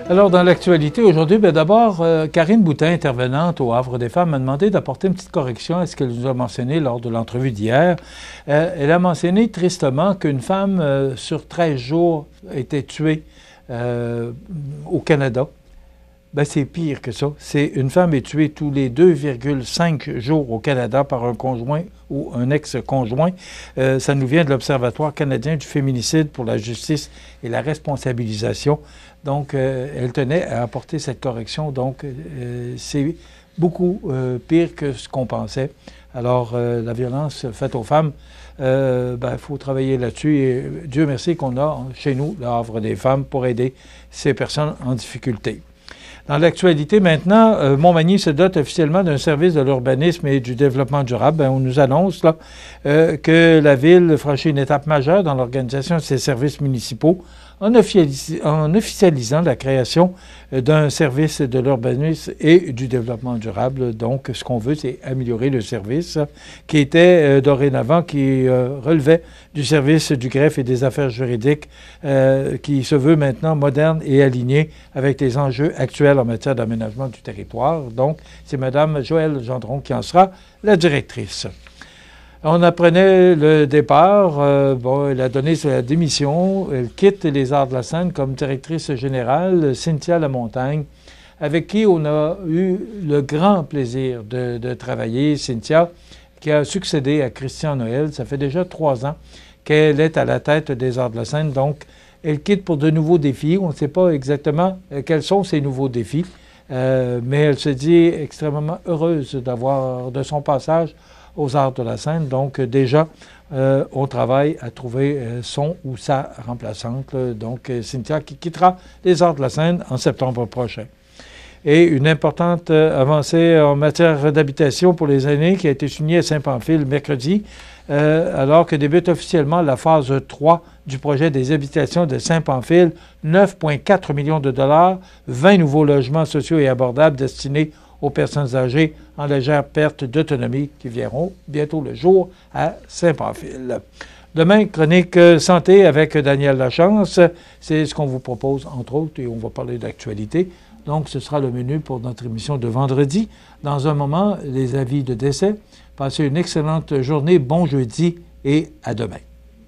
Alors, dans l'actualité aujourd'hui, d'abord, Karine Boutin, intervenante au Havre des femmes, m'a demandé d'apporter une petite correction à ce qu'elle nous a mentionné lors de l'entrevue d'hier. Elle a mentionné tristement qu'une femme sur 13 jours était tuée au Canada. Ben, c'est pire que ça. Une femme est tuée tous les 2,5 jours au Canada par un conjoint ou un ex-conjoint. Ça nous vient de l'Observatoire canadien du féminicide pour la justice et la responsabilisation. Donc, elle tenait à apporter cette correction. Donc, c'est beaucoup pire que ce qu'on pensait. Alors, la violence faite aux femmes, faut travailler là-dessus. Et Dieu merci qu'on a chez nous le Havre des femmes pour aider ces personnes en difficulté. Dans l'actualité maintenant, Montmagny se dote officiellement d'un service de l'urbanisme et du développement durable. On nous annonce là, que la ville franchit une étape majeure dans l'organisation de ses services municipaux en officialisant la création d'un service de l'urbanisme et du développement durable. Donc, ce qu'on veut, c'est améliorer le service qui était dorénavant, qui relevait du service du greffe et des affaires juridiques, qui se veut maintenant moderne et aligné avec les enjeux actuels en matière d'aménagement du territoire. Donc, c'est Mme Joëlle Gendron qui en sera la directrice. On apprenait le départ. Elle a donné sa démission. Elle quitte les Arts de la Scène comme directrice générale, Cynthia Lamontagne, avec qui on a eu le grand plaisir de travailler. Cynthia, qui a succédé à Christian Noël. Ça fait déjà 3 ans qu'elle est à la tête des Arts de la Scène. Donc, elle quitte pour de nouveaux défis. On ne sait pas exactement quels sont ces nouveaux défis, mais elle se dit extrêmement heureuse de son passage aux Arts de la Scène. Donc, déjà, on travaille à trouver son ou sa remplaçante. Donc, Cynthia qui quittera les Arts de la Scène en septembre prochain. Et une importante avancée en matière d'habitation pour les aînés qui a été signée à Saint-Pamphile mercredi, alors que débute officiellement la phase 3 du projet des habitations de Saint-Pamphile, 9,4 millions de dollars, 20 nouveaux logements sociaux et abordables destinés aux personnes âgées en légère perte d'autonomie qui verront bientôt le jour à Saint-Pamphile. Demain, chronique santé avec Daniel Lachance. C'est ce qu'on vous propose, entre autres, et on va parler d'actualité. Donc, ce sera le menu pour notre émission de vendredi. Dans un moment, les avis de décès. Passez une excellente journée, bon jeudi et à demain.